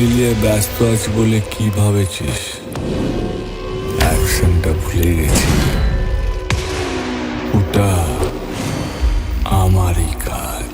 Family নিয়ে ব্যস্ত আছি বলে কি ভাবেছিস? অ্যাকশনটা ভুলে গেছি। ওটা আমারই কাজ।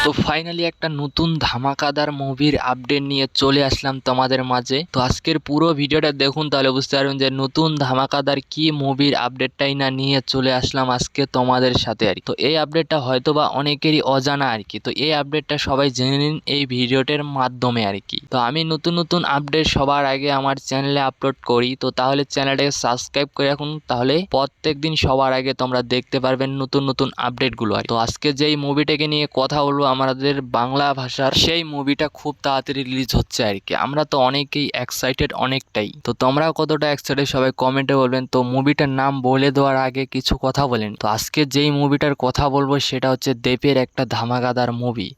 তো ফাইনালি একটা নতুন ধামাকাদার মুভির আপডেট নিয়ে চলে আসলাম তোমাদের মাঝে। তো আজকের পুরো ভিডিওটা দেখুন, তাহলে বুঝতে পারবেন যে নতুন ধামাকাদার কি মুভির আপডেটটাই না নিয়ে চলে আসলাম আজকে তোমাদের সাথে আর কি। তো এই আপডেটটা হয়তো বা অনেকেরই অজানা আর কি। তো এই আপডেটটা সবাই জেনে নিন এই ভিডিওটার মাধ্যমে আর কি। তো আমি নতুন নতুন আপডেট সবার আগে আমার চ্যানেলে আপলোড করি, তো তাহলে চ্যানেলটাকে সাবস্ক্রাইব করে রাখুন, তাহলে প্রত্যেক দিন সবার আগে তোমরা দেখতে পারবেন নতুন নতুন আপডেটগুলো আর কি। তো আজকে যেই মুভিটাকে নিয়ে কথা বলবো আমাদের বাংলা ভাষার, সেই মুভিটা খুব তাড়াতাড়ি রিলিজ হচ্ছে আর কি। আমরা তো অনেকেই এক্সাইটেড অনেকটাই। তো তোমরা কতটা এক্সাইটেড সবাই কমেন্টে বলবেন। তো মুভিটার নাম বলে দেওয়ার আগে কিছু কথা বলেন। তো আজকে যেই মুভিটার কথা বলবো সেটা হচ্ছে দেবের একটা ধামাকাদার মুভি,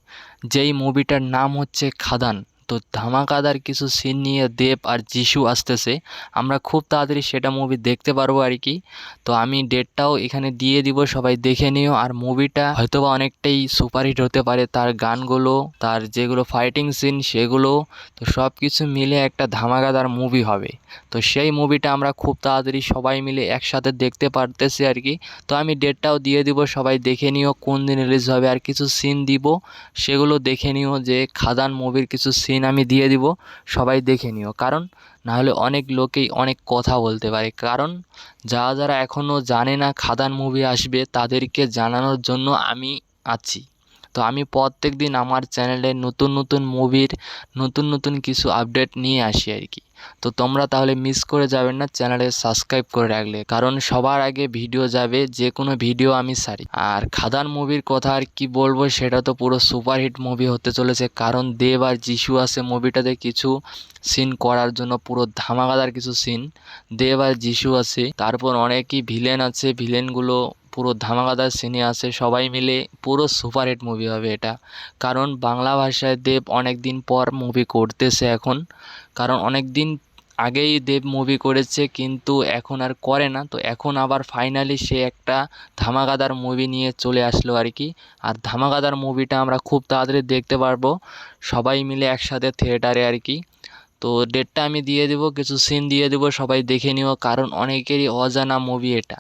যেই মুভিটার নাম হচ্ছে খাদান। তো ধামাকাদার কিছু সিন নিয়ে দেব আর যিশু আসতেছে, আমরা খুব তাড়াতাড়ি সেটা মুভি দেখতে পারবো আর কি। তো আমি ডেটটাও এখানে দিয়ে দিব, সবাই দেখে নিও। আর মুভিটা হয়তোবা অনেকটাই সুপারহিট হতে পারে, তার গানগুলো, তার যেগুলো ফাইটিং সিন সেগুলো, তো সব কিছু মিলে একটা ধামাকাদার মুভি হবে। তো সেই মুভিটা আমরা খুব তাড়াতাড়ি সবাই মিলে একসাথে দেখতে পারতেছি আর কি। তো আমি ডেটটাও দিয়ে দিব, সবাই দেখে নিও কোন দিন রিলিজ হবে। আর কিছু সিন দিব, সেগুলো দেখে নিও, যে খাদান মুভির কিছু সিন আমি দিয়ে দিব, সবাই দেখে নিও। কারণ নাহলে অনেক লোকেই অনেক কথা বলতে পারে। কারণ যারা যারা এখনও জানে না খাদান মুভি আসবে, তাদেরকে জানানোর জন্য আমি আছি। তো আমি প্রত্যেক দিন আমার চ্যানেলে নতুন নতুন মুভির নতুন নতুন কিছু আপডেট নিয়ে আসি আর কি। তো তোমরা তাহলে মিস করে যাবেন না চ্যানেলে সাবস্ক্রাইব করে রাখলে, কারণ সবার আগে ভিডিও যাবে, যে কোনো ভিডিও আমি সারি। আর খাদান মুভির কথা আর কি বলবো, সেটা তো পুরো সুপারহিট মুভি হতে চলেছে। কারণ দেব আর যিশু আছে মুভিটাতে কিছু সিন করার জন্য, পুরো ধামাকাদার কিছু সিন। দেব আর যিশু আছে, তারপর অনেকই ভিলেন আছে, ভিলেনগুলো পুরো ধামাকাদার সিনে আছে। সবাই মিলে পুরো সুপারহিট মুভি হবে এটা। কারণ বাংলা ভাষায় দেব অনেক দিন পর মুভি করতেছে এখন। কারণ অনেক দিন আগেই দেব মুভি করেছে, কিন্তু এখন আর করে না। তো এখন আবার ফাইনালি সে একটা ধামাকাদার মুভি নিয়ে চলে আসলো আর কি। আর ধামাকাদার মুভিটা আমরা খুব তাড়াতাড়ি দেখতে পারবো সবাই মিলে একসাথে থিয়েটারে আর কি। তো ডেটটা আমি দিয়ে দেবো, কিছু সিন দিয়ে দেবো, সবাই দেখে নিও। কারণ অনেকেরই অজানা মুভি এটা,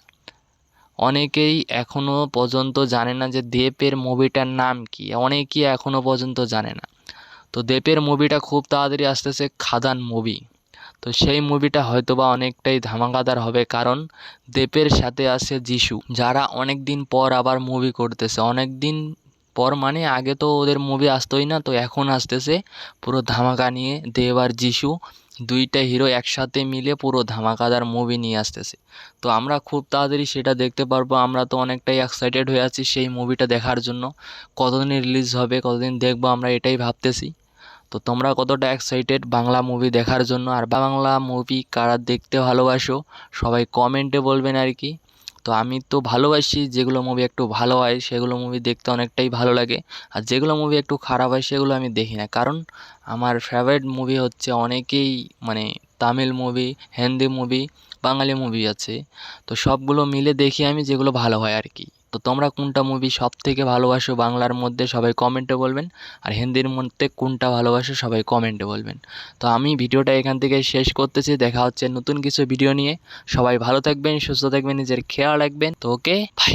অনেকেই এখনও পর্যন্ত জানে না যে দেবের মুভিটার নাম কি, অনেকেই এখনও পর্যন্ত জানে না। তো দেবের মুভিটা খুব তাড়াতাড়ি আসতেছে, খাদান মুভি। তো সেই মুভিটা হয়তোবা অনেকটাই ধামাকাদার হবে, কারণ দেবের সাথে আছে যিশু, যারা অনেক দিন পর আবার মুভি করতেছে। অনেক দিন পর মানে আগে তো ওদের মুভি আসতোই না, তো এখন আসতেছে পুরো ধামাকা নিয়ে। দেব আর যিশু দুইটা হিরো একসাথে মিলে পুরো ধামাকাদার মুভি নিয়ে আসতেছে। তো আমরা খুব তাড়াতাড়ি সেটা দেখতে পারবো। আমরা তো অনেকটাই এক্সাইটেড হয়ে আছি সেই মুভিটা দেখার জন্য। কতদিনে রিলিজ হবে, কতদিন দেখবো, আমরা এটাই ভাবতেছি। তো তোমরা কতটা এক্সাইটেড বাংলা মুভি দেখার জন্য? আর বাংলা মুভি কারা দেখতে ভালোবাসো সবাই কমেন্টে বলবেন আর কি। তো আমি তো ভালোবাসি, যেগুলো মুভি একটু ভালো হয় সেগুলো মুভি দেখতে অনেকটাই ভালো লাগে। আর যেগুলো মুভি একটু খারাপ হয় সেগুলো আমি দেখি না। কারণ আমার ফেভারিট মুভি হচ্ছে অনেকেই, মানে তামিল মুভি, হিন্দি মুভি, বাঙালি মুভি আছে। তো সবগুলো মিলে দেখি আমি, যেগুলো ভালো হয় আর কি। তো তোমরা কোনটা মুভি সব থেকে ভালোবাসো বাংলার মধ্যে সবাই কমেন্টে বলবেন। আর হিন্দির মধ্যে কোনটা ভালোবাসো সবাই কমেন্টে বলবেন। তো আমি ভিডিওটা এখান থেকে শেষ করতেছি। দেখা হচ্ছে নতুন কিছু ভিডিও নিয়ে। সবাই ভালো থাকবেন, সুস্থ থাকবেন, নিজের খেয়াল রাখবেন। তো ওকে, বাই।